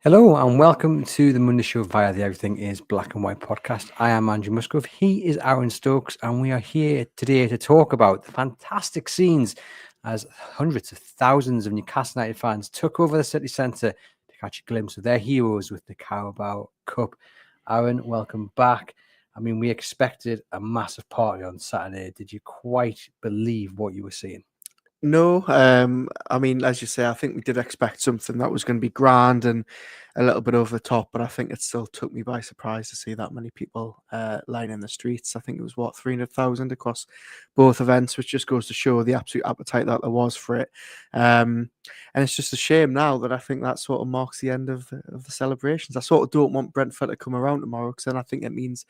Hello and welcome to the Monday Show via the Everything is Black and White podcast. I am Andrew Musgrove. He is Aaron Stokes, and we are here today to talk about the fantastic scenes as hundreds of thousands of Newcastle United fans took over the city centre to catch a glimpse of their heroes with the Carabao Cup. Aaron, welcome back. I mean, we expected a massive party on Saturday. Did you quite believe what you were seeing? No, I mean, as you say, I think we did expect something that was going to be grand and a little bit over the top, but I think it still took me by surprise to see that many people lining the streets. I think it was, 300,000 across both events, which just goes to show the absolute appetite that there was for it. And it's just a shame now that I think that sort of marks the end of the celebrations. I sort of don't want Brentford to come around tomorrow, because then I think it means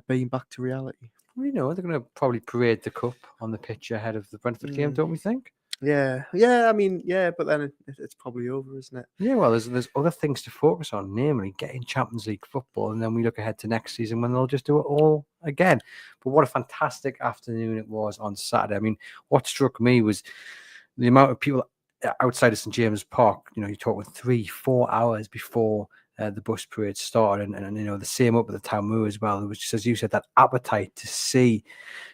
being back to reality. We know they're going to probably parade the cup on the pitch ahead of the Brentford game, don't we think? Yeah. I mean, yeah, but then it's probably over, isn't it? Yeah, well, there's other things to focus on, namely getting Champions League football, and then we look ahead to next season when they'll just do it all again. But what a fantastic afternoon it was on Saturday. I mean, what struck me was the amount of people outside of St James Park. You know, you're talking 3-4 hours before the bus parade started, and you know, the same up at the Town Moor as well. It was just, as you said, that appetite to see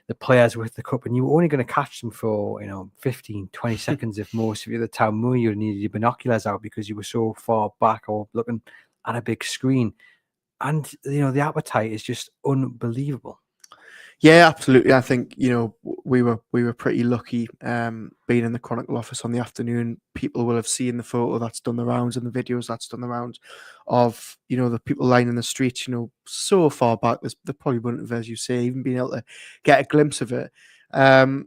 the players with the cup, and you were only going to catch them for 15-20 seconds if most. If you're at the Town Moor, you needed your binoculars out because you were so far back or looking at a big screen, and the appetite is just unbelievable. Yeah, absolutely. I think, we were pretty lucky being in the Chronicle office on the afternoon. People will have seen the photo that's done the rounds and the videos that's done the rounds of, the people lining the streets, so far back. They probably wouldn't have, as you say, even been able to get a glimpse of it. But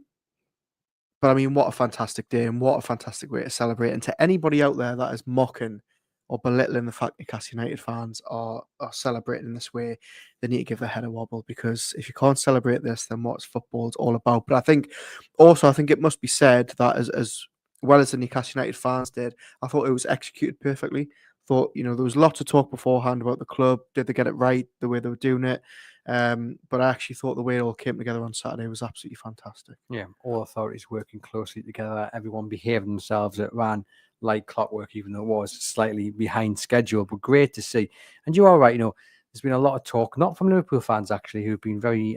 I mean, what a fantastic day and what a fantastic way to celebrate. And to anybody out there that is mocking or belittling the fact Newcastle United fans are celebrating in this way, they need to give their head a wobble, because if you can't celebrate this, then what's football's all about? But I think it must be said that as well as the Newcastle United fans did, I thought it was executed perfectly. Thought, there was lots of talk beforehand about the club. Did they get it right, the way they were doing it? But I actually thought the way it all came together on Saturday was absolutely fantastic. Yeah, all authorities working closely together, everyone behaving themselves. It ran like clockwork, even though it was slightly behind schedule, but great to see. And you are right, there's been a lot of talk, not from Liverpool fans actually, who've been very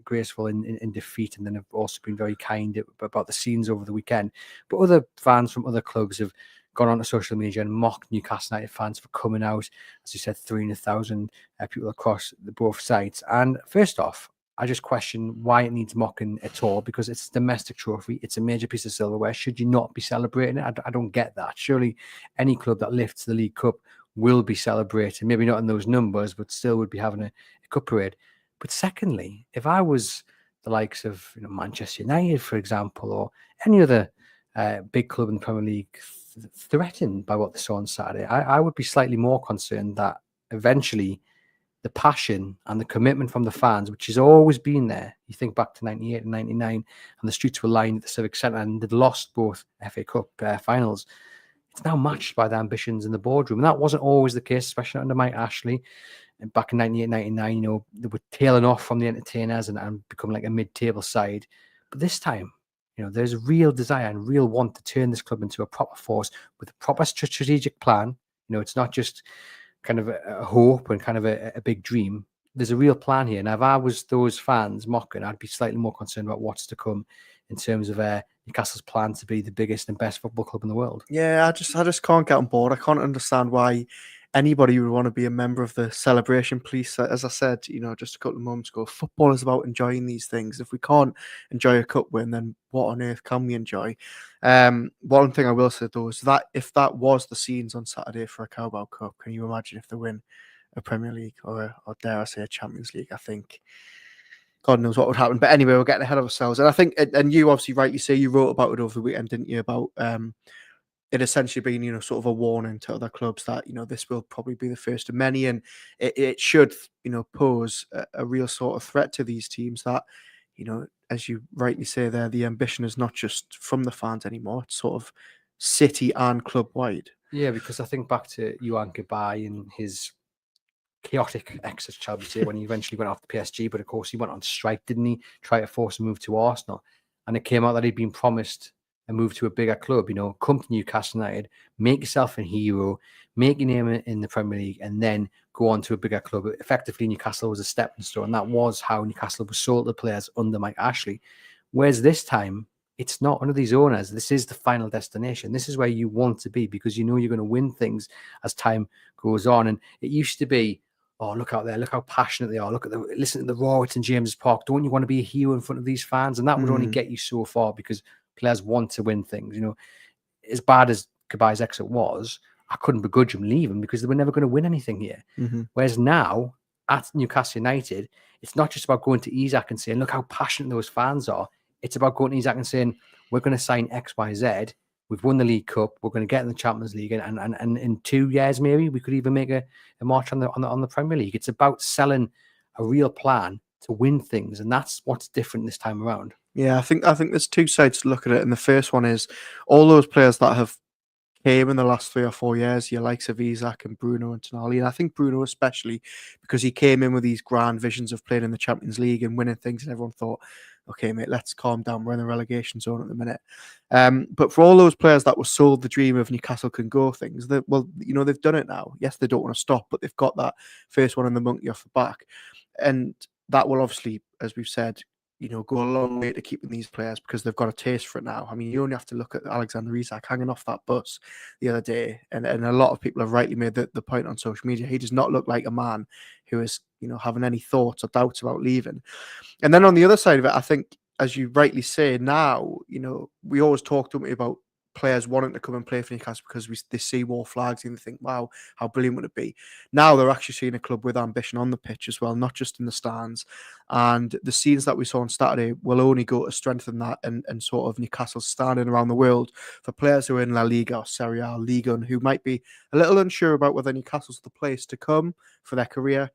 graceful in defeat, and then have also been very kind about the scenes over the weekend. But other fans from other clubs have gone onto social media and mocked Newcastle United fans for coming out. As you said, 300,000 people across both sides. And first off, I just question why it needs mocking at all, because it's a domestic trophy. It's a major piece of silverware. Should you not be celebrating it? I don't get that. Surely any club that lifts the League Cup will be celebrating, maybe not in those numbers, but still would be having a cup parade. But secondly, if I was the likes of Manchester United, for example, or any other big club in the Premier League threatened by what they saw on Saturday, I would be slightly more concerned that eventually the passion and the commitment from the fans, which has always been there. You think back to 98 and 99, and the streets were lined at the Civic Centre, and they'd lost both FA Cup finals. It's now matched by the ambitions in the boardroom. And that wasn't always the case, especially under Mike Ashley. And back in 98, 99, they were tailing off from the entertainers and becoming like a mid-table side. But this time, there's a real desire and real want to turn this club into a proper force with a proper strategic plan. It's not just kind of a hope and kind of a big dream. There's a real plan here. Now, if I was those fans mocking, I'd be slightly more concerned about what's to come in terms of Newcastle's plan to be the biggest and best football club in the world. Yeah, I just can't get on board. I can't understand why anybody would want to be a member of the celebration police. As I said, just a couple of moments ago, football is about enjoying these things. If we can't enjoy a cup win, then what on earth can we enjoy? One thing I will say though is that if that was the scenes on Saturday for a Carabao Cup, can you imagine if they win a Premier League or dare I say a Champions League? I think God knows what would happen. But anyway, we're getting ahead of ourselves. And I think, and you obviously rightly say, you wrote about it over the weekend, didn't you? About it essentially being, sort of a warning to other clubs that, this will probably be the first of many. And it should, pose a real sort of threat to these teams that, as you rightly say there, the ambition is not just from the fans anymore. It's sort of city and club wide. Yeah, because I think back to Johan Cabai and his chaotic exit, shall we say, when he eventually went off the PSG. But of course, he went on strike, didn't he? Try to force a move to Arsenal. And it came out that he'd been promised a move to a bigger club. Come to Newcastle United, make yourself a hero, make your name in the Premier League, and then go on to a bigger club. Effectively, Newcastle was a stepping stone. And that was how Newcastle was sold to players under Mike Ashley. Whereas this time, it's not under these owners. This is the final destination. This is where you want to be because you're going to win things as time goes on. And it used to be, oh, look out there, look how passionate they are. Listen to the roar at St. James's Park. Don't you want to be a hero in front of these fans? And that would only get you so far because players want to win things. As bad as Kabai's exit was, I couldn't begrudge him leaving because they were never going to win anything here. Whereas now, at Newcastle United, it's not just about going to Isaac and saying, look how passionate those fans are. It's about going to Isaac and saying, we're going to sign X, Y, Z. We've won the League Cup. We're going to get in the Champions League, and in 2 years maybe we could even make a march on the Premier League. It's about selling a real plan to win things, and that's what's different this time around. Yeah, I think there's two sides to look at it, and the first one is all those players that have came in the last 3 or 4 years, your likes of Isaac and Bruno and Tonali, and I think Bruno especially because he came in with these grand visions of playing in the Champions League and winning things, and everyone thought, okay, mate, let's calm down. We're in the relegation zone at the minute. But for all those players that were sold the dream of Newcastle can go things, they've done it now. Yes, they don't want to stop, but they've got that first one in the monkey off the back. And that will obviously, as we've said, go a long way to keeping these players because they've got a taste for it now. I mean, you only have to look at Alexander Isak hanging off that bus the other day, and a lot of people have rightly made the point on social media. He does not look like a man who is, having any thoughts or doubts about leaving. And then on the other side of it, I think, as you rightly say, now, we always talk to me about players wanting to come and play for Newcastle because they see more flags and they think, wow, how brilliant would it be? Now they're actually seeing a club with ambition on the pitch as well, not just in the stands. And the scenes that we saw on Saturday will only go to strengthen that and sort of Newcastle standing around the world for players who are in La Liga or Serie A, Liga, and who might be a little unsure about whether Newcastle's the place to come for their career.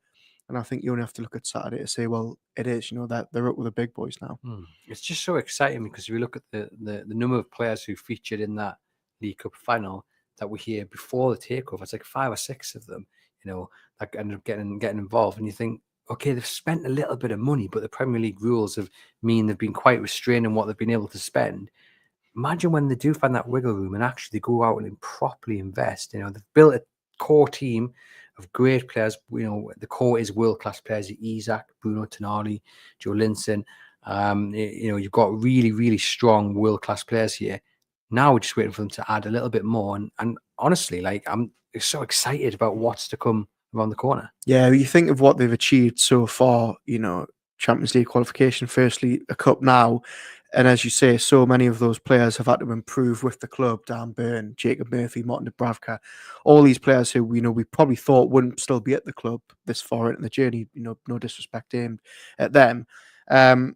And I think you only have to look at Saturday to say, well, it is, that they're up with the big boys now. It's just so exciting because if you look at the number of players who featured in that League Cup final that were here before the takeover, it's like 5 or 6 of them, that ended up getting involved. And you think, okay, they've spent a little bit of money, but the Premier League rules mean they've been quite restrained in what they've been able to spend. Imagine when they do find that wiggle room and actually go out and properly invest. They've built a core team of great players. The core is world-class players: Isaac, Bruno, Tonali, Joe Linton. You've got really, really strong world-class players here. Now we're just waiting for them to add a little bit more. And honestly, I'm so excited about what's to come around the corner. Yeah, you think of what they've achieved so far, Champions League qualification, firstly, a cup now. And as you say, so many of those players have had to improve with the club. Dan Burn, Jacob Murphy, Martin Dubravka, all these players who we probably thought wouldn't still be at the club this far into the journey. No disrespect aimed at them. And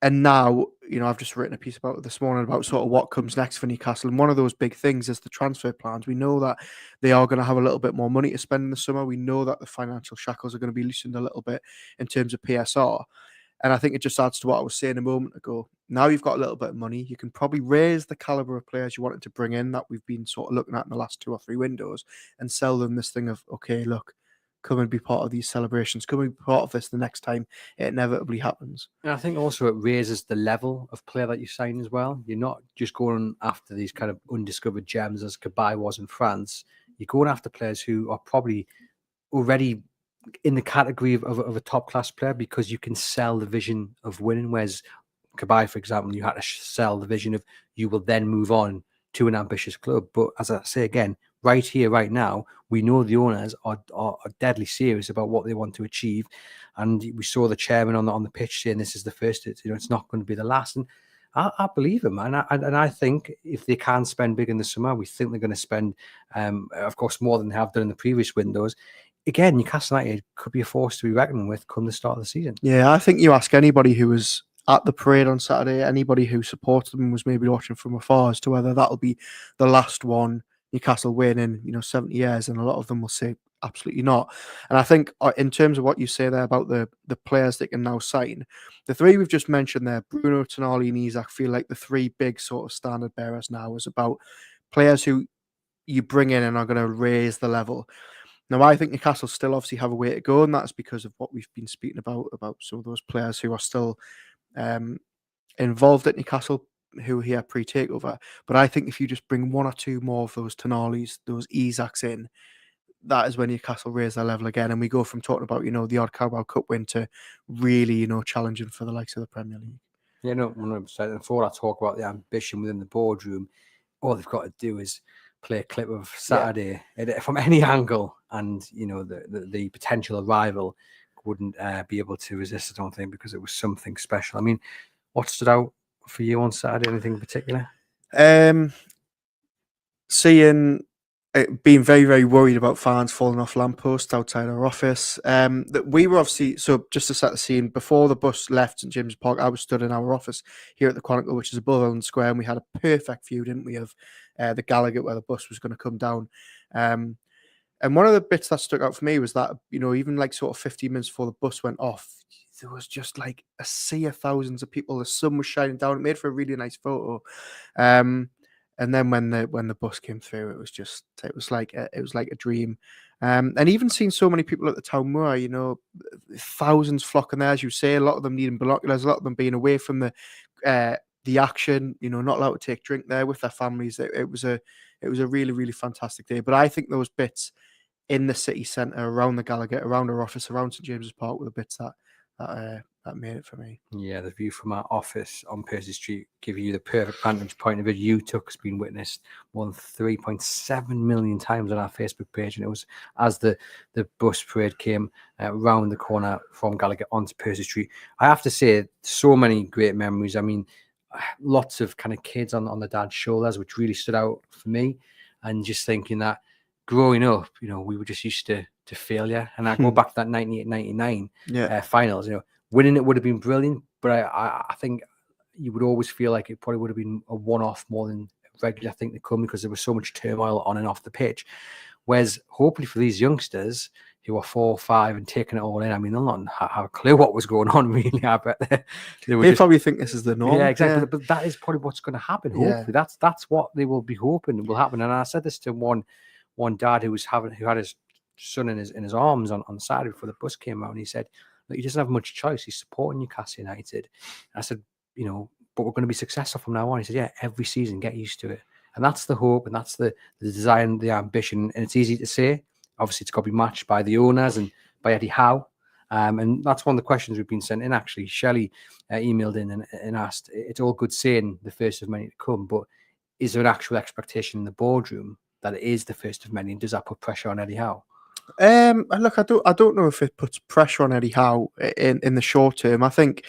now, I've just written a piece about it this morning about sort of what comes next for Newcastle. And one of those big things is the transfer plans. We know that they are going to have a little bit more money to spend in the summer. We know that the financial shackles are going to be loosened a little bit in terms of PSR. And I think it just adds to what I was saying a moment ago. Now you've got a little bit of money. You can probably raise the caliber of players you wanted to bring in that we've been sort of looking at in the last 2 or 3 windows and sell them this thing of, okay, look, come and be part of these celebrations. Come and be part of this the next time it inevitably happens. And I think also it raises the level of player that you sign as well. You're not just going after these kind of undiscovered gems as Cabai was in France. You're going after players who are probably already in the category of a top-class player because you can sell the vision of winning. Whereas Cabai, for example, you had to sell the vision of you will then move on to an ambitious club. But as I say again, right here, right now, we know the owners are deadly serious about what they want to achieve. And we saw the chairman on the pitch saying this is the first, it's not going to be the last. And I believe him. And I think if they can spend big in the summer, we think they're going to spend, of course, more than they have done in the previous windows. Again, Newcastle United could be a force to be reckoned with come the start of the season. Yeah, I think you ask anybody who was at the parade on Saturday, anybody who supported them was maybe watching from afar as to whether that'll be the last one Newcastle win in 70 years, and a lot of them will say absolutely not. And I think in terms of what you say there about the players that can now sign, the three we've just mentioned there, Bruno, Tonali, and Isak, feel like the three big sort of standard bearers now is about players who you bring in and are going to raise the level. Now, I think Newcastle still obviously have a way to go, and that's because of what we've been speaking about some of those players who are still involved at Newcastle, who are here pre-takeover. But I think if you just bring one or two more of those Tonalis, those Isaks in, that is when Newcastle raise their level again, and we go from talking about the odd Carabao Cup win to really challenging for the likes of the Premier League. Yeah, no, 100%. And before I talk about the ambition within the boardroom, all they've got to do is play a clip of Saturday from any angle, and the potential rival wouldn't be able to resist, I don't think, because it was something special. I mean, what stood out for you on Saturday? Anything in particular? Seeing being very, very worried about fans falling off lampposts outside our office. That we were obviously, so just to set the scene, before the bus left St James's Park, I was stood in our office here at the Chronicle, which is above Ellen Square, and we had a perfect view, didn't we, of the Gallagher where the bus was going to come down. And one of the bits that stuck out for me was that, even like sort of 15 minutes before the bus went off, there was just like a sea of thousands of people. The sun was shining down. It made for a really nice photo. And then when the bus came through, it was like a dream. And even seeing so many people at the Town Moor, thousands flocking there, as you say, a lot of them needing binoculars, a lot of them being away from the action, not allowed to take drink there with their families. It was a really, really fantastic day. But I think those bits in the city centre, around the Gallagher, around our office, around St James's Park, were the bits that made it for me. Yeah, the view from our office on Percy Street give you the perfect vantage point of it. You took has been witnessed more than 3.7 million times on our Facebook page, and it was as the bus parade came round the corner from Gallagher onto Percy Street. I have to say, so many great memories. I mean, lots of kind of kids on the dad's shoulders, which really stood out for me, and just thinking that growing up, we were just used to failure. And I go back to that 98-99 finals, winning it would have been brilliant, but I think you would always feel like it probably would have been a one-off more than regular thing to come, because there was so much turmoil on and off the pitch. Whereas hopefully for these youngsters who are 4 or 5 and taking it all in, I mean, they'll not have a clue what was going on, really. I bet they probably think this is the norm. Yeah, exactly. Yeah. But that is probably what's going to happen. Hopefully, that's what they will be hoping will happen. And I said this to one dad who had his son in his arms on Saturday before the bus came out, and he said, look, he doesn't have much choice. He's supporting Newcastle United. And I said, but we're going to be successful from now on. He said, yeah, every season, get used to it. And that's the hope, and that's the desire and the ambition. And it's easy to say. Obviously, it's got to be matched by the owners and by Eddie Howe. And that's one of the questions we've been sent in, actually. Shelley emailed in and asked, it's all good saying the first of many to come, but is there an actual expectation in the boardroom that it is the first of many? And does that put pressure on Eddie Howe? Look, I don't know if it puts pressure on Eddie Howe in the short term. I think,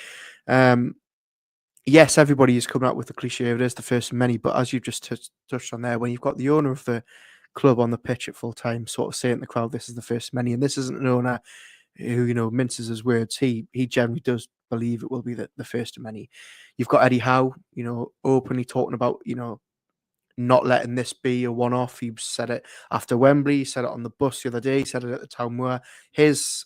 yes, everybody is coming out with the cliche of it is the first of many, but as you've just touched on there, when you've got the owner of the club on the pitch at full time, sort of saying to the crowd, this is the first of many, and this isn't an owner who minces his words. He generally does believe it will be the first of many. You've got Eddie Howe, openly talking about not letting this be a one-off. He said it after Wembley. He said it on the bus the other day. He said it at the Town Moor. His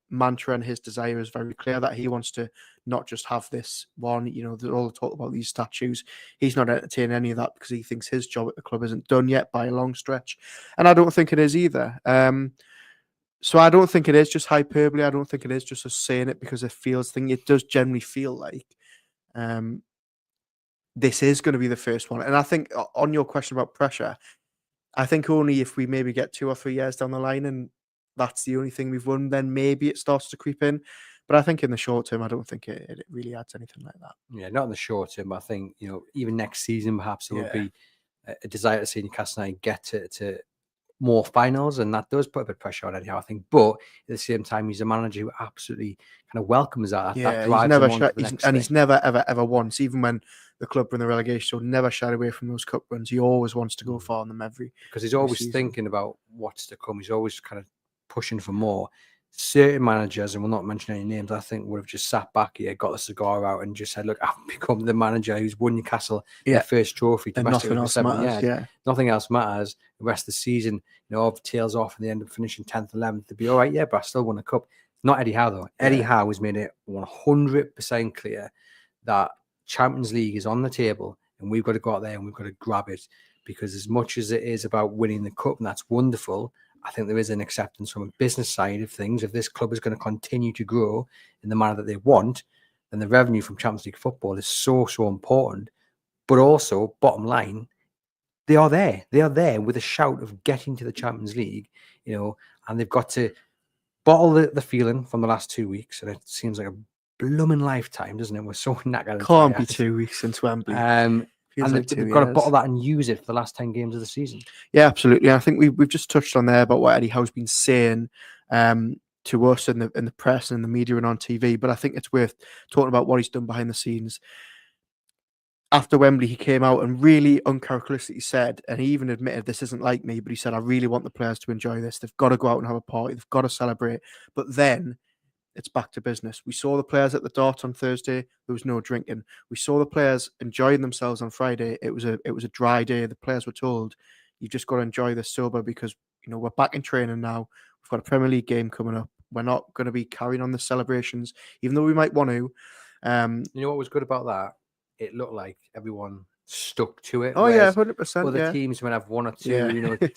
mantra and his desire is very clear that he wants to not just have this one. There's all the talk about these statues. He's not entertaining any of that because he thinks his job at the club isn't done yet by a long stretch. And I don't think it is either. So I don't think it is just hyperbole. I don't think it is just us saying it because it feels thing. It does generally feel like this is going to be the first one. And I think on your question about pressure, I think only if we maybe get 2 or 3 years down the line and that's the only thing we've won, then maybe it starts to creep in. But I think in the short term, I don't think it really adds anything like that. Yeah, not in the short term. I think, even next season, perhaps there will be a desire to see Newcastle United get to more finals, and that does put a bit of pressure on Eddie Howe, I think. But at the same time, he's a manager who absolutely kind of welcomes that. Yeah, that drives he's never, ever once, even when the club were in the relegation, so never shied away from those cup runs. He always wants to go far in them because he's always thinking about what's to come. He's always kind of pushing for more. certain managers, and we'll not mention any names, I think would have just sat back here, got a cigar out, and just said, "Look, I've become the manager who's won Newcastle their first trophy, and domestic nothing for else 7 matters. years. Nothing else matters. The rest of the season, tails off, and they end up finishing 10th, 11th. They'd be all right, yeah, but I still won a cup." Not Eddie Howe though. Eddie Howe has made it 100% clear that Champions League is on the table, and we've got to go out there and we've got to grab it, because as much as it is about winning the cup, and that's wonderful, I think there is an acceptance from a business side of things. If this club is going to continue to grow in the manner that they want, then the revenue from Champions League football is so important. But also, bottom line, they are there. They are there with a shout of getting to the Champions League, and they've got to bottle the feeling from the last 2 weeks. And it seems like a blooming lifetime, doesn't it? We're so knackered. Can't be 2 weeks since Wembley. And like they've got to bottle that and use it for the last 10 games of the season. Yeah, absolutely. I think we've just touched on there about what Eddie Howe's been saying to us in the press and in the media and on TV. But I think it's worth talking about what he's done behind the scenes. After Wembley, he came out and really uncharacteristically said, and he even admitted, this isn't like me, but he said, I really want the players to enjoy this. They've got to go out and have a party. They've got to celebrate. But then it's back to business. We saw the players at the Dart on Thursday. There was no drinking. We saw the players enjoying themselves on Friday. It was a dry day. The players were told, you've just got to enjoy this sober, because we're back in training now. We've got a Premier League game coming up. We're not going to be carrying on the celebrations, even though we might want to. You know what was good about that? It looked like everyone stuck to it. Oh yeah, 100%. Other teams would have one or two.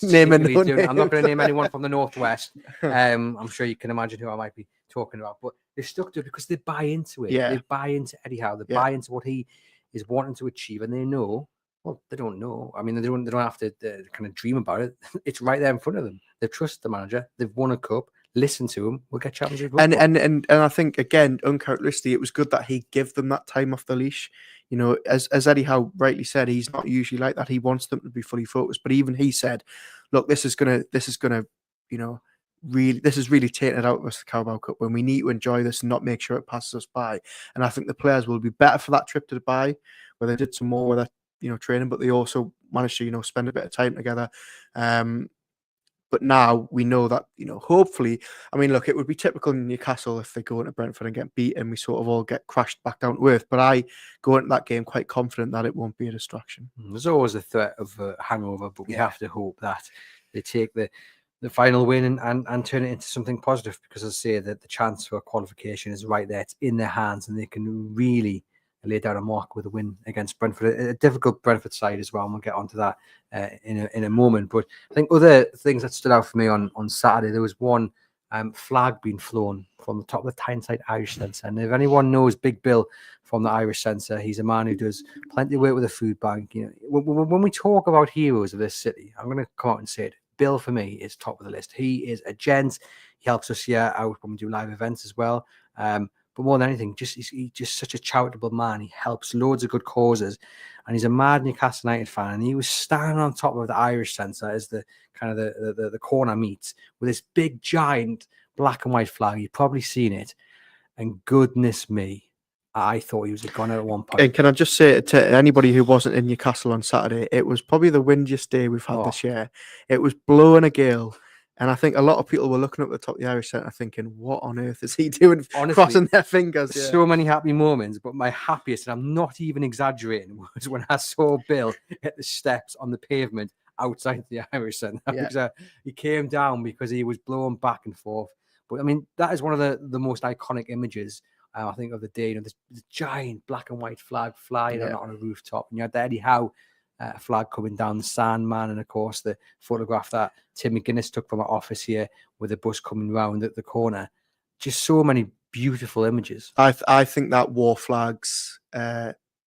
Name and no I'm not going to name anyone from the Northwest. I'm sure you can imagine who I might be talking about, but they stuck to it because they buy into it. They buy into Eddie Howe. They buy into what he is wanting to achieve, and they know. Well, they don't know. I mean, they don't have to kind of dream about it. It's right there in front of them. They trust the manager. They've won a cup. Listen to him. We'll get Champions League. And I think, again, uncharacteristically, it was good that he gave them that time off the leash. As Eddie Howe rightly said, he's not usually like that. He wants them to be fully focused. But even he said, "Look, this is gonna, really, this is really taking it out of us, the Carabao Cup, when we need to enjoy this and not make sure it passes us by." And I think the players will be better for that trip to Dubai, where they did some more with that, training, but they also managed to, spend a bit of time together. But now we know that, hopefully, I mean, look, it would be typical in Newcastle if they go into Brentford and get beaten, we sort of all get crashed back down to earth. But I go into that game quite confident that it won't be a distraction. There's always a threat of a hangover, but we have to hope that they take the final win and turn it into something positive, because as I say, that the chance for qualification is right there. It's in their hands, and they can really lay down a mark with a win against Brentford, a difficult Brentford side as well, and we'll get onto that in a moment. But I think other things that stood out for me on Saturday, there was one flag being flown from the top of the Tyneside Irish Centre. And if anyone knows Big Bill from the Irish Centre, he's a man who does plenty of work with the food bank. When we talk about heroes of this city, I'm going to come out and say it. Bill, for me, is top of the list. He is a gent. He helps us here out when we do live events as well. But more than anything, he's just such a charitable man. He helps loads of good causes, and he's a mad Newcastle United fan. And he was standing on top of the Irish Centre as the kind of the corner meets with this big giant black and white flag. You've probably seen it, and goodness me, I thought he was a goner at one point. And can I just say to anybody who wasn't in Newcastle on Saturday, it was probably the windiest day we've had this year. It was blowing a gale. And I think a lot of people were looking up the top of the Irish Centre thinking, what on earth is he doing? Honestly, crossing their fingers. Yeah. So many happy moments, but my happiest, and I'm not even exaggerating, was when I saw Bill at the steps on the pavement outside the Irish Centre. Yeah. He came down because he was blowing back and forth. But I mean, that is one of the most iconic images, I think, of the day. This giant black and white flag flying on a rooftop. And you had the Eddie Howe flag coming down, the Sandman, and of course the photograph that Tim McGuinness took from our office here with the bus coming round at the corner. Just so many beautiful images. I think that war flags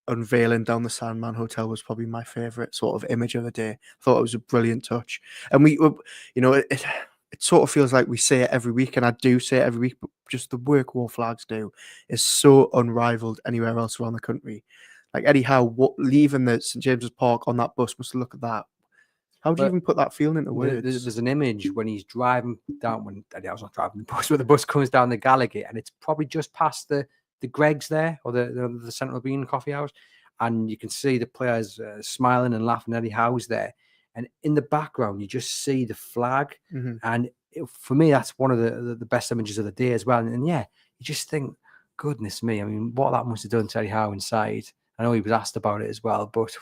unveiling down the Sandman Hotel was probably my favourite sort of image of the day. I thought it was a brilliant touch. And it sort of feels like we say it every week, and I do say it every week, but just the work war flags do is so unrivaled anywhere else around the country. Like Eddie Howe leaving the St James's Park on that bus, must look at that. How do you even put that feeling into words? There's an image when he's driving down, when Eddie Howe's not driving the bus, where the bus comes down the Gallagher, and it's probably just past the Greg's there, or the Central Bean Coffee House, and you can see the players smiling and laughing. Eddie Howe's there, and in the background you just see the flag, and for me, that's one of the best images of the day as well. And yeah, you just think, goodness me, I mean, what that must have done to Eddie Howe inside. I know he was asked about it as well, but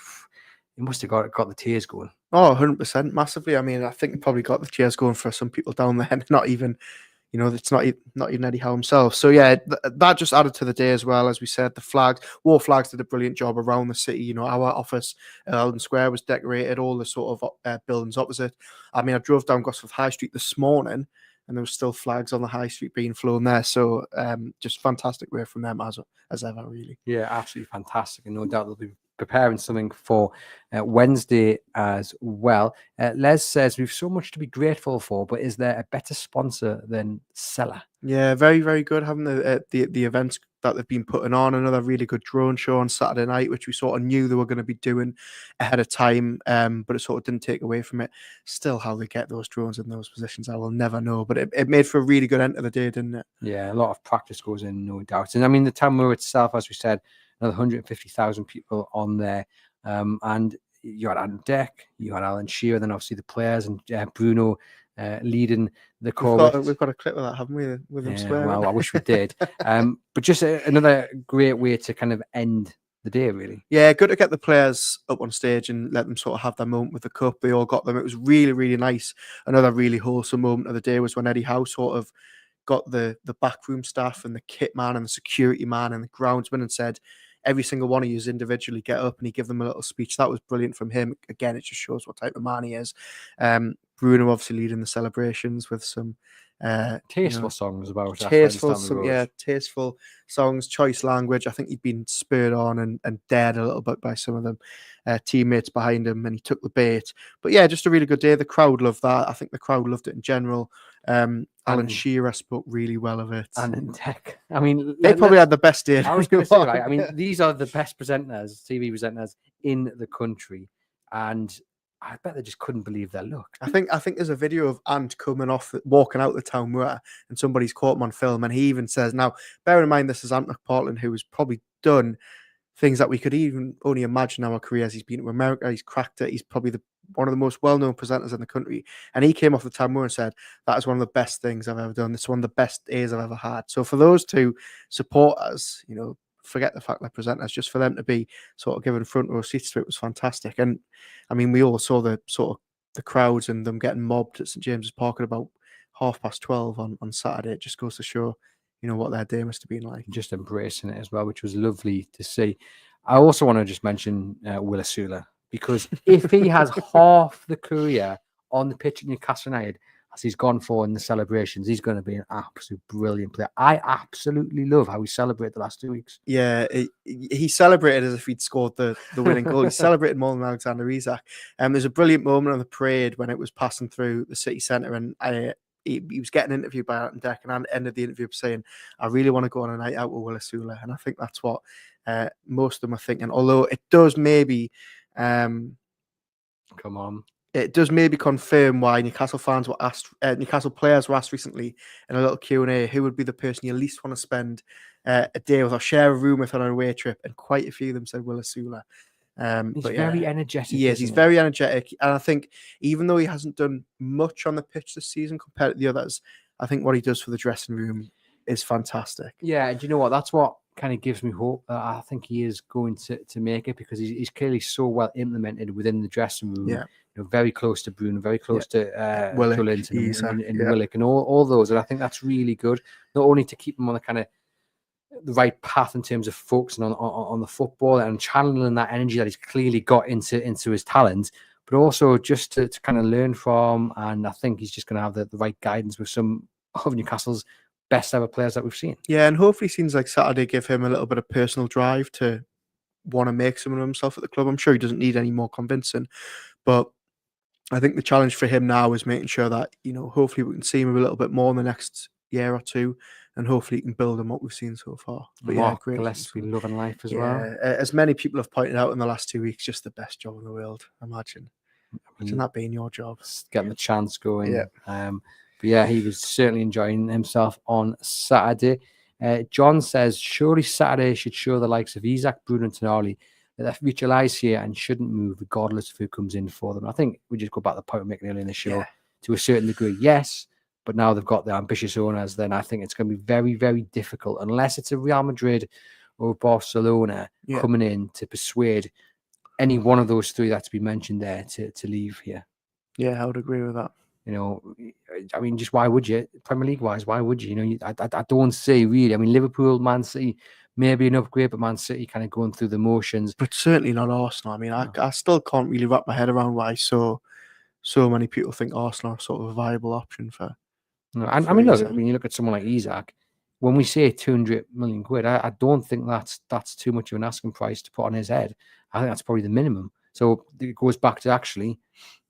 he must have got the tears going. Oh, 100%, massively. I mean, I think it probably got the cheers going for some people down there. Not even, it's not even Eddie Howe himself. So yeah, that just added to the day as well. As we said, the flags, war flags did a brilliant job around the city. Our office at Eldon Square was decorated, all the sort of buildings opposite. I mean, I drove down Gosforth High Street this morning, and there was still flags on the high street being flown there. So just fantastic work from them as ever, really. Yeah, absolutely fantastic, and no doubt they'll be preparing something for Wednesday as well. Les says, we've so much to be grateful for, but is there a better sponsor than Seller? Yeah, very, very good having the events that they've been putting on. Another really good drone show on Saturday night, which we sort of knew they were going to be doing ahead of time, but it sort of didn't take away from it. Still, how they get those drones in those positions, I will never know. But it made for a really good end of the day, didn't it? Yeah, a lot of practice goes in, no doubt. And I mean, the Town Moor itself, as we said, another 150,000 people on there. And you had Adam Deck, you had Alan Shearer, then obviously the players and Bruno leading the chorus. We've got a clip of that, haven't we? With him swearing. Well, I wish we did. But just another great way to kind of end the day, really. Yeah, good to get the players up on stage and let them sort of have their moment with the cup. They all got them. It was really, really nice. Another really wholesome moment of the day was when Eddie Howe sort of got the backroom staff and the kit man and the security man and the groundsman and said, every single one of you individually get up, and he gave them a little speech. That was brilliant from him. Again, it just shows what type of man he is. Bruno obviously leading the celebrations with some tasteful songs about tasteful songs, choice language. I think he'd been spurred on and dared a little bit by some of them teammates behind him, and he took the bait. But yeah, just a really good day. The crowd loved that. I think the crowd loved it in general. Alan Shearer spoke really well of it. And in tech, I mean, they probably had the best day. I was going to say, right? I mean, these are the best presenters, TV presenters in the country, and I bet they just couldn't believe their luck. I think there's a video of Ant walking out the Town Moor, and somebody's caught him on film, and he even says, now, bear in mind, this is Ant McPartlin, who has probably done things that we could even only imagine our careers. He's been to America, he's cracked it, he's probably one of the most well-known presenters in the country, and he came off the Town Moor and said, that is one of the best things I've ever done. It's one of the best days I've ever had. So for those two supporters, forget the fact they're presenters, just for them to be sort of given front row seats to it was fantastic. And I mean, we all saw the sort of the crowds and them getting mobbed at St James's Park at about 12:30 on Saturday. It just goes to show, what their day must have been like. Just embracing it as well, which was lovely to see. I also want to just mention Will Asula, because if he has half the career on the pitch at Newcastle United as he's gone for in the celebrations, he's going to be an absolute brilliant player. I absolutely love how he celebrated the last 2 weeks. Yeah, he celebrated as if he'd scored the winning goal. He celebrated more than Alexander Isak. There's a brilliant moment on the parade when it was passing through the city centre, and he was getting interviewed by Ant Deck, and Ant ended the interview saying, I really want to go on a night out with Will Asula. And I think that's what most of them are thinking. Although it does maybe... Come on. It does maybe confirm why Newcastle fans were asked, Newcastle players were asked recently in a little Q&A, who would be the person you least want to spend a day with or share a room with on an away trip, and quite a few of them said Will Asula. He's very energetic. He is. He's very energetic, and I think even though he hasn't done much on the pitch this season compared to the others, I think what he does for the dressing room is fantastic. Yeah, and you know what? That's what kind of gives me hope that I think he is going to make it, because he's clearly so well implemented within the dressing room. Yeah. Very close to Bruno, very close to Willock, and Willock, and all those. And I think that's really good, not only to keep him on the kind of the right path in terms of focusing on the football and channeling that energy that he's clearly got into his talent, but also just to kind of learn from. And I think he's just going to have the right guidance with some of Newcastle's best ever players that we've seen. Yeah, and hopefully scenes like Saturday give him a little bit of personal drive to want to make something of himself at the club. I'm sure he doesn't need any more convincing, but I think the challenge for him now is making sure that, hopefully we can see him a little bit more in the next year or two, and hopefully he can build on what we've seen so far. But Mark Gillespie, loving life as well. As many people have pointed out in the last 2 weeks, just the best job in the world. Imagine that being your job. Getting the chance going. Yeah. But yeah, he was certainly enjoying himself on Saturday. John says, surely Saturday should show the likes of Isak, Bruno and Tonali that their future lies here and shouldn't move regardless of who comes in for them. I think we just go back to the point we're making earlier in the show. To a certain degree, yes, But now they've got the ambitious owners, then I think it's going to be very, very difficult, unless it's a Real Madrid or a Barcelona coming in to persuade any one of those three that's been mentioned there to leave here. Yeah, I would agree with that. You know, I mean, just why would you? Premier League wise, why would you? You know, I don't see really. I mean, Liverpool, Man City, maybe an upgrade, but Man City kind of going through the motions. But certainly not Arsenal. I mean, I still can't really wrap my head around why so many people think Arsenal are sort of a viable option for. No, and I mean, look, when you look at someone like Isak, when we say 200 million quid, I don't think that's too much of an asking price to put on his head. I think that's probably the minimum. So it goes back to actually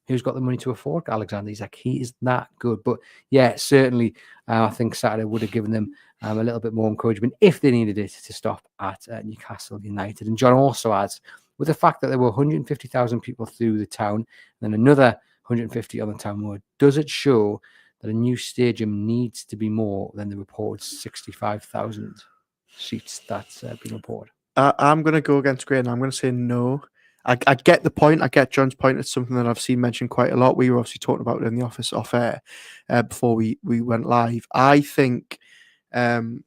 who's got the money to afford Alexander Isak. He is that good. But yeah, certainly, I think Saturday would have given them a little bit more encouragement if they needed it to stop at Newcastle United. And John also adds, with the fact that there were 150,000 people through the town, and then another 150 on the town road, does it show that a new stadium needs to be more than the reported 65,000 seats that's been reported? I'm going to go against Gray, and I'm going to say no. I get the point. I get John's point. It's something that I've seen mentioned quite a lot. We were obviously talking about it in the office off air before we went live. I think, I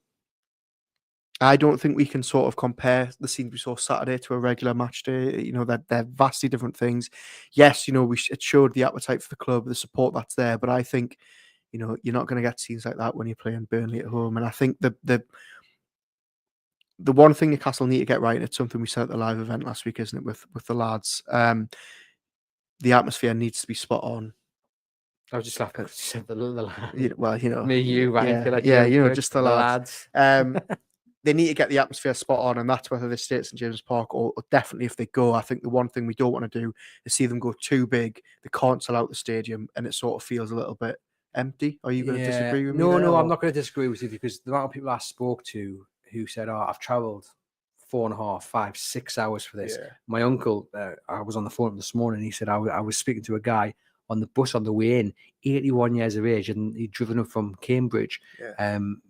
don't think we can sort of compare the scenes we saw Saturday to a regular match day. You know, they're vastly different things. Yes, you know, it showed the appetite for the club, the support that's there. But I think, you know, you're not going to get scenes like that when you're playing Burnley at home. And I think the one thing Newcastle need to get right, and it's something we said at the live event last week, isn't it, with the lads? The atmosphere needs to be spot on. I was just laughing because you said the lads. Well, you know, me, you, right? Yeah, you know, just the lads. They need to get the atmosphere spot on, and that's whether they stay at St James Park or definitely if they go. I think the one thing we don't want to do is see them go too big. They can't sell out the stadium, and it sort of feels a little bit empty. Are you going to disagree with me? No, I'm not going to disagree with you, because the amount of people I spoke to who said, "Oh, I've travelled 4.5, 5, 6 hours for this." Yeah. My uncle, I was on the phone this morning. He said I was speaking to a guy on the bus on the way in, 81 years of age, and he'd driven up from Cambridge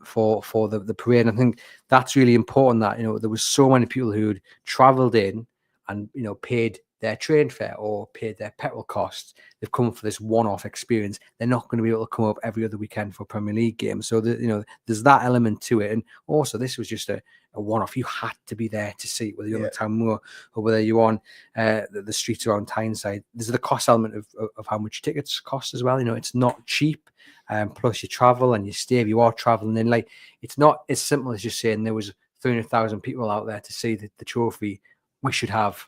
for the parade. And I think that's really important, that, you know, there was so many people who'd travelled in and, you know, paid their train fare or paid their petrol costs. They've come for this one-off experience. They're not going to be able to come up every other weekend for a Premier League game. So, you know, there's that element to it. And also, this was just a one-off. You had to be there to see it, whether you're on the town moor or whether you're on the streets around Tyneside. There's the cost element of how much tickets cost as well. You know, it's not cheap. Plus you travel and you stay if you are traveling in. Like, it's not as simple as just saying there was 300,000 people out there to see the trophy. We should have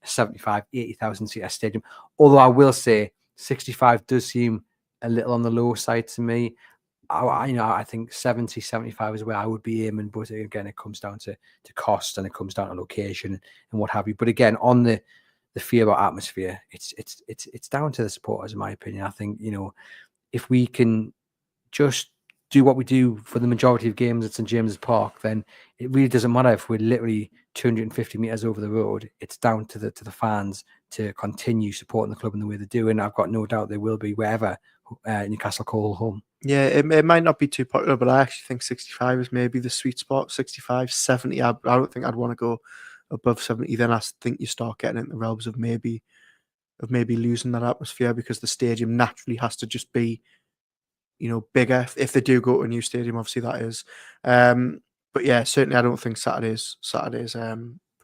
75, 80,000 seat stadium. Although I will say 65 does seem a little on the low side to me. I think 70, 75 is where I would be aiming. But again, it comes down to cost, and it comes down to location and what have you. But again, on the fear about atmosphere, it's down to the supporters, in my opinion. I think, you know, if we can just do what we do for the majority of games at St James's Park, then it really doesn't matter if we're literally 250 meters over the road. It's down to the fans to continue supporting the club in the way they do, and I've got no doubt they will be wherever Newcastle call home. Yeah, it might not be too popular, but I actually think 65 is maybe the sweet spot. 65, 70. I don't think I'd want to go above 70. Then I think you start getting into the realms of maybe losing that atmosphere, because the stadium naturally has to just be, you know, bigger. If they do go to a new stadium, obviously that is. But yeah, certainly I don't think Saturday's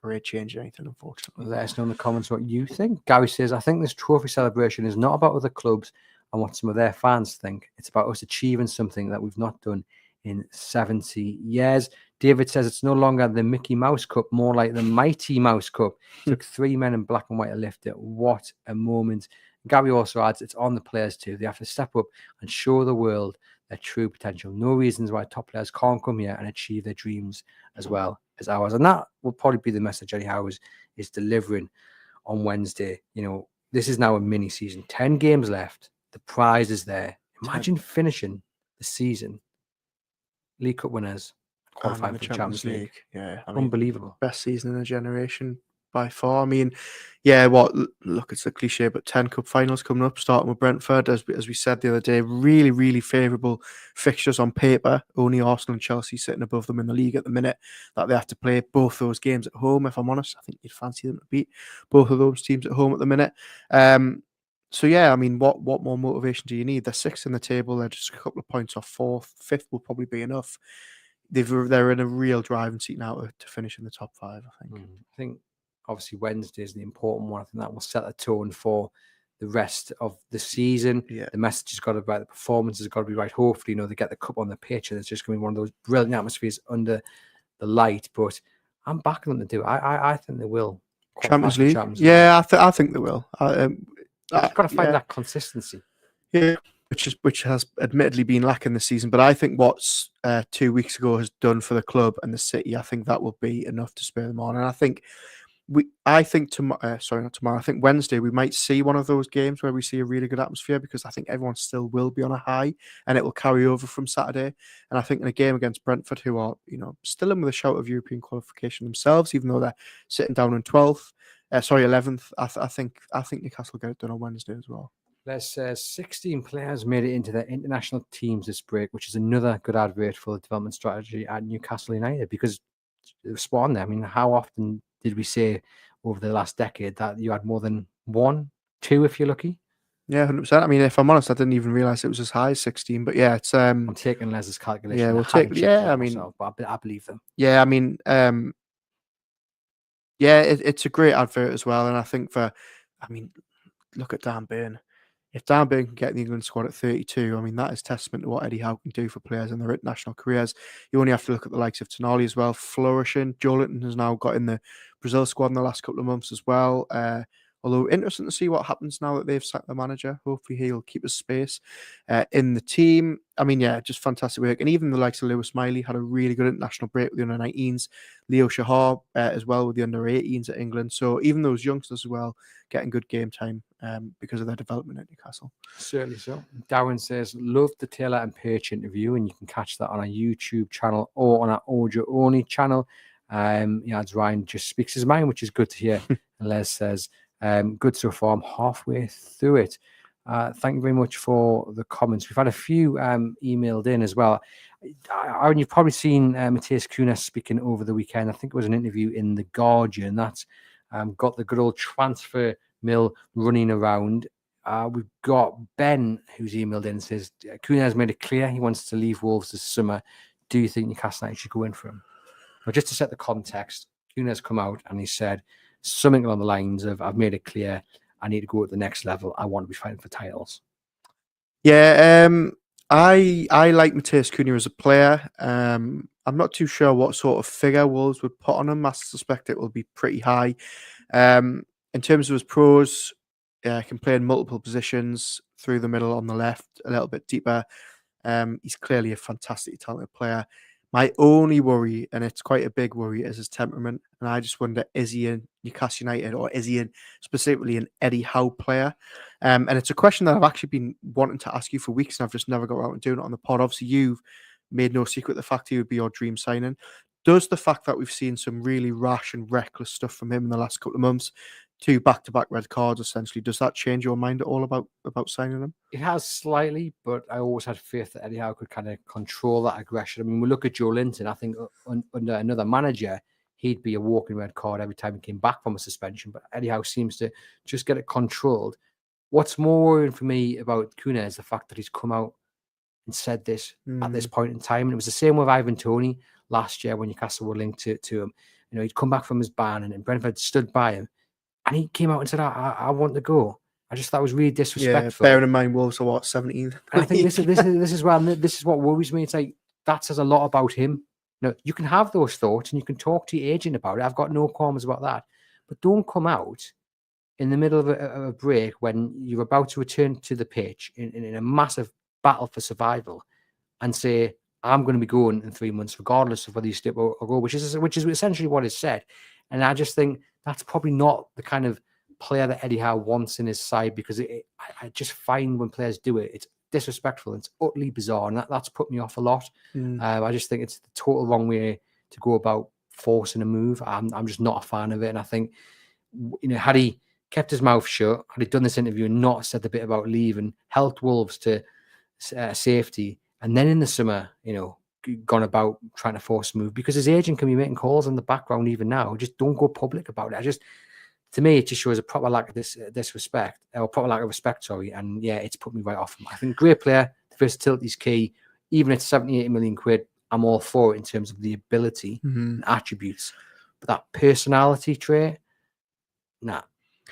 parade changed anything, unfortunately. Let us know in the comments what you think. Gary says, I think this trophy celebration is not about other clubs and what some of their fans think. It's about us achieving something that we've not done in 70 years. David says it's no longer the Mickey Mouse Cup, more like the Mighty Mouse Cup. It took 3 men in black and white to lift it. What a moment. Gary also adds, it's on the players too. They have to step up and show the world their true potential. No reasons why top players can't come here and achieve their dreams as well as ours. And that will probably be the message Eddie Howe is delivering on Wednesday. You know, this is now a mini season. 10 games left. The prize is there. Imagine finishing the season League Cup winners, qualifying for the Champions League. Yeah, I mean, unbelievable. Best season in a generation by far. I mean, look, it's a cliche, but 10 cup finals coming up, starting with Brentford, as we said the other day. Really, really favourable fixtures on paper. Only Arsenal and Chelsea sitting above them in the league at the minute, that they have to play both those games at home. If I'm honest, I think you'd fancy them to beat both of those teams at home at the minute. So yeah, I mean, what more motivation do you need? They're sixth in the table. They're just a couple of points off fourth. Fifth will probably be enough. They're in a real driving seat now to finish in the top 5. I think. I think obviously Wednesday is the important one. I think that will set the tone for the rest of the season. Yeah. The message has got to be right. The performance has got to be right. Hopefully, they get the cup on the pitch, and it's just going to be one of those brilliant atmospheres under the light. But I'm backing them to do it. I think they will. Champions League. Champions League. Yeah, I think they will. You've got to find that consistency. Yeah, which has admittedly been lacking this season. But I think what's 2 weeks ago has done for the club and the city, I think that will be enough to spur them on. And I think tomorrow. Sorry, not tomorrow. I think Wednesday we might see one of those games where we see a really good atmosphere, because I think everyone still will be on a high, and it will carry over from Saturday. And I think in a game against Brentford, who are still in with a shout of European qualification themselves, even though they're sitting down in 12th, 11th. I think Newcastle will get it done on Wednesday as well. There's 16 players made it into their international teams this break, which is another good advert for the development strategy at Newcastle United, because it was spot on there. I mean, how often did we say over the last decade that you had more than 1, 2 if you're lucky? Yeah, 100%. I mean, if I'm honest, I didn't even realise it was as high as 16. But yeah, it's I'm taking Les's calculation. Yeah, we'll take. Yeah, I mean, myself, but I believe them. Yeah, I mean, yeah, it's a great advert as well, and I think look at Dan Burn. If Dan Burn can get the England squad at 32, I mean, that is testament to what Eddie Howe can do for players in their international careers. You only have to look at the likes of Tonali as well, flourishing. Joelinton has now got in the Brazil squad in the last couple of months as well. Although interesting to see what happens now that they've sacked the manager. Hopefully he'll keep his space in the team. I mean, yeah, just fantastic work. And even the likes of Lewis Miley had a really good international break with the under-19s. Leo Shahar as well with the under-18s at England. So even those youngsters as well getting good game time because of their development at Newcastle. Certainly so. Darren says, love the Taylor and Perch interview, and you can catch that on our YouTube channel or on our audio-only channel. As Ryan just speaks his mind, which is good to hear. And Les says, good so far. I'm halfway through it. Thank you very much for the comments. We've had a few emailed in as well. You've probably seen Matthias Cunha speaking over the weekend. I think it was an interview in The Guardian. That's got the good old transfer mill running around. We've got Ben who's emailed in and says, Cunha has made it clear he wants to leave Wolves this summer. Do you think Newcastle United should go in for him? But just to set the context, Cunha has come out and he said something along the lines of, I've made it clear I need to go at the next level. I want to be fighting for titles. Yeah, I like Matthias Cunha as a player. I'm not too sure what sort of figure Wolves would put on him. I suspect it will be pretty high. In terms of his pros, can play in multiple positions, through the middle, on the left, a little bit deeper. He's clearly a fantastically talented player. My only worry, and it's quite a big worry, is his temperament. And I just wonder, is he in Newcastle United, or is he specifically an Eddie Howe player? And it's a question that I've actually been wanting to ask you for weeks, and I've just never got around to doing it on the pod. Obviously, you've made no secret the fact he would be your dream signing. Does the fact that we've seen some really rash and reckless stuff from him in the last couple of months, 2 back-to-back red cards essentially, does that change your mind at all about signing him? It has slightly, but I always had faith that Eddie Howe could kind of control that aggression. I mean, we look at Joelinton. I think under another manager, he'd be a walking red card every time he came back from a suspension. But Eddie Howe seems to just get it controlled. What's more worrying for me about Cunha is the fact that he's come out and said this at this point in time. And it was the same with Ivan Toney last year when Newcastle were linked to him. He'd come back from his ban and Brentford stood by him. And he came out and said, I want to go. I just thought it was really disrespectful. Yeah, bearing in mind Wolves are what, 17th? I think this is what worries me. It's like, that says a lot about him. You can have those thoughts and you can talk to your agent about it. I've got no qualms about that. But don't come out in the middle of a break when you're about to return to the pitch in a massive battle for survival and say, I'm going to be going in 3 months, regardless of whether you stay or go, which is essentially what is said. And I just think that's probably not the kind of player that Eddie Howe wants in his side, because I just find when players do it, it's disrespectful. It's utterly bizarre, and that's put me off a lot. I just think it's the total wrong way to go about forcing a move. I'm just not a fan of it, and I think had he kept his mouth shut, had he done this interview and not said the bit about leaving, helped Wolves to safety, and then in the summer, gone about trying to force a move, because his agent can be making calls in the background even now. Just don't go public about it. to me, it just shows a proper lack of disrespect, or proper lack of respect, sorry. And yeah, it's put me right off him. I think great player, versatility is key. Even at 78 million quid, I'm all for it in terms of the ability and attributes. But that personality trait, nah,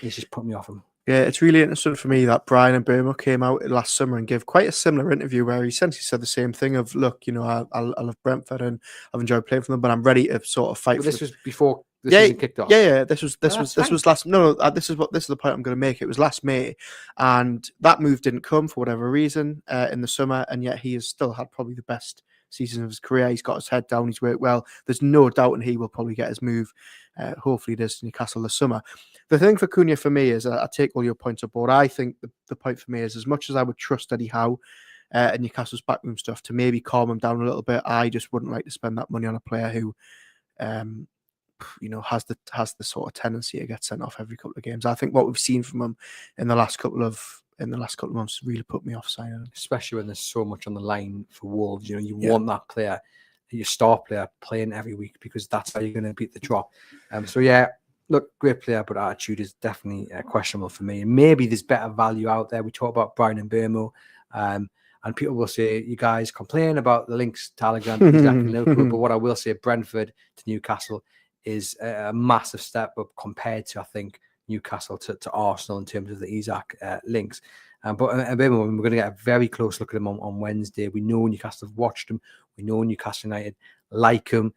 he's just put me off him. Yeah, it's really interesting for me that Brian and Burma came out last summer and gave quite a similar interview where he essentially said the same thing of, look, you know, I love Brentford and I've enjoyed playing for them, but I'm ready to sort of fight But for this was before the season kicked off. Yeah. This was fine. last. No, this is the point I'm going to make. It was last May, and that move didn't come for whatever reason in the summer, and yet he has still had probably the best season of his career. He's got his head down. He's worked well. There's no doubt, and he will probably get his move. Hopefully, it is to Newcastle this summer. The thing for Cunha for me is, I take all your points on board. I think the point for me is, as much as I would trust Eddie Howe and Newcastle's backroom stuff to maybe calm him down a little bit, I just wouldn't like to spend that money on a player who, you know, has the sort of tendency to get sent off every couple of games. I think what we've seen from him in the last couple of months really put me off signing him. Especially when there's so much on the line for Wolves. You know, you want that player, your star player, playing every week, because that's how you're going to beat the drop. So yeah. Look, great player, but attitude is definitely questionable for me. And maybe there's better value out there. We talk about Brian and Burmo, and people will say, you guys complain about the links to Alexander Isak and Liverpool, but what I will say, Brentford to Newcastle is a massive step up compared to, I think, Newcastle to Arsenal in terms of the Isak links. But Burmo, we're going to get a very close look at him on Wednesday. We know Newcastle have watched him. We know Newcastle United like him.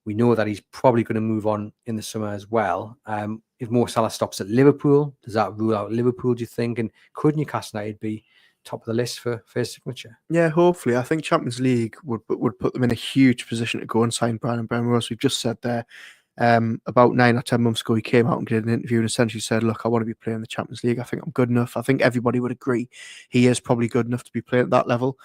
We know that he's probably going to move on in the summer as well. If Mo Salah stops at Liverpool, does that rule out Liverpool, do you think? And could Newcastle United be top of the list for his signature? Yeah, hopefully. I think Champions League would put them in a huge position to go and sign Brian and Burma. As we've just said there, about 9 or 10 months ago, he came out and did an interview and essentially said, look, I want to be playing the Champions League. I think I'm good enough. I think everybody would agree he is probably good enough to be playing at that level.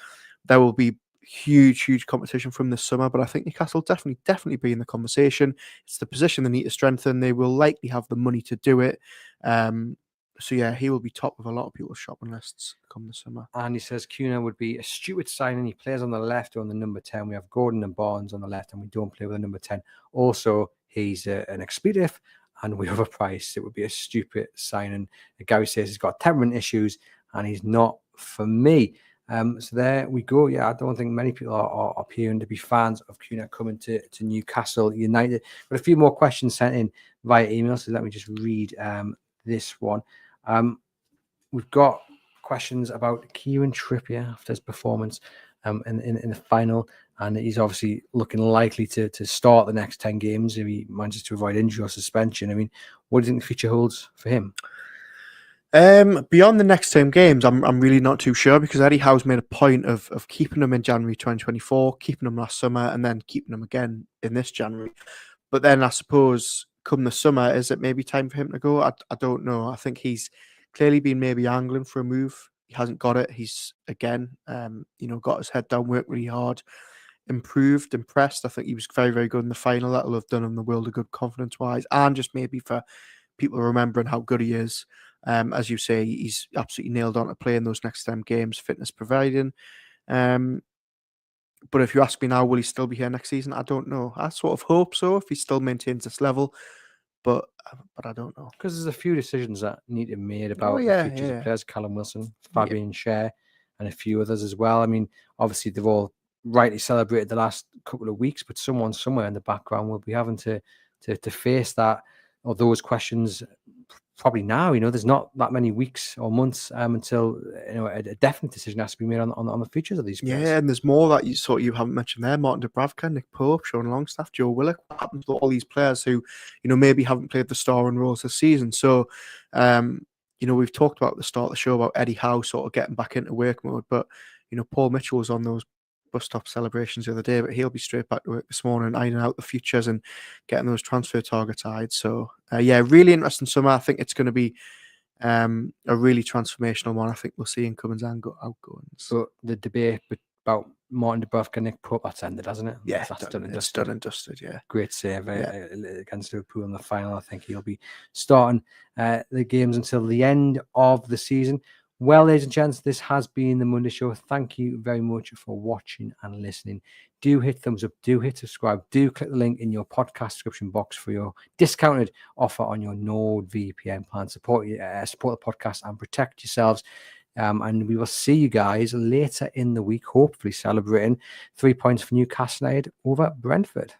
There will be huge competition from this summer, but I think Newcastle definitely be in the conversation. It's the position they need to strengthen. They will likely have the money to do it. So yeah, he will be top of a lot of people's shopping lists come the summer. And he says Cunha would be a stupid signing. He plays on the left or on the number 10. We have Gordon and Barnes on the left, and we don't play with the number 10. Also, he's an expletive, and we overpriced. It would be a stupid signing. Gary says he's got temperament issues, and he's not for me. So there we go. Yeah, I don't think many people are appearing to be fans of Cunha coming to Newcastle United. But a few more questions sent in via email, so let me just read this one. We've got questions about Kieran Trippier after his performance in the final, and he's obviously looking likely to start the next 10 games if he manages to avoid injury or suspension. I mean, what do you think the future holds for him? Beyond the next 10 games, I'm really not too sure, because Eddie Howe's made a point of keeping him in January 2024, keeping him last summer, and then keeping him again in this January. But then I suppose come the summer, is it maybe time for him to go? I don't know. I think he's clearly been maybe angling for a move. He hasn't got it. He's again, got his head down, worked really hard, improved, impressed. I think he was very good in the final. That will have done him the world of good confidence-wise, and just maybe for people remembering how good he is. As you say, he's absolutely nailed on to playing those next 10 games, fitness providing. But if you ask me now, will he still be here next season? I don't know. I sort of hope so, if he still maintains this level. But I don't know. Because there's a few decisions that need to be made about the futures of players. Callum Wilson, Fabian Schär, and a few others as well. I mean, obviously, they've all rightly celebrated the last couple of weeks, but someone somewhere in the background will be having to face that, or those questions probably now. There's not that many weeks or months until a definite decision has to be made on the futures of these players. Yeah, and there's more that you haven't mentioned there. Martin Dubravka, Nick Pope, Sean Longstaff, Joe Willock. What happens to all these players who maybe haven't played the starring roles this season? So we've talked about at the start of the show about Eddie Howe sort of getting back into work mode, but Paul Mitchell was on those bus stop celebrations the other day, but he'll be straight back to work this morning, ironing out the futures and getting those transfer targets eyed. So really interesting summer. I think it's going to be a really transformational one. I think we'll see incomings and outgoings. So the debate about Martin Dubravka, Nick Pope, that's ended, hasn't it? Yeah, that's done and dusted. Yeah, great save against Liverpool in the final. I think he'll be starting the games until the end of the season. Well, ladies and gents, this has been the Monday Show. Thank you very much for watching and listening. Do hit thumbs up, do hit subscribe, do click the link in your podcast description box for your discounted offer on your NordVPN plan. Support the podcast and protect yourselves. And we will see you guys later in the week, hopefully celebrating 3 points for Newcastle United over Brentford.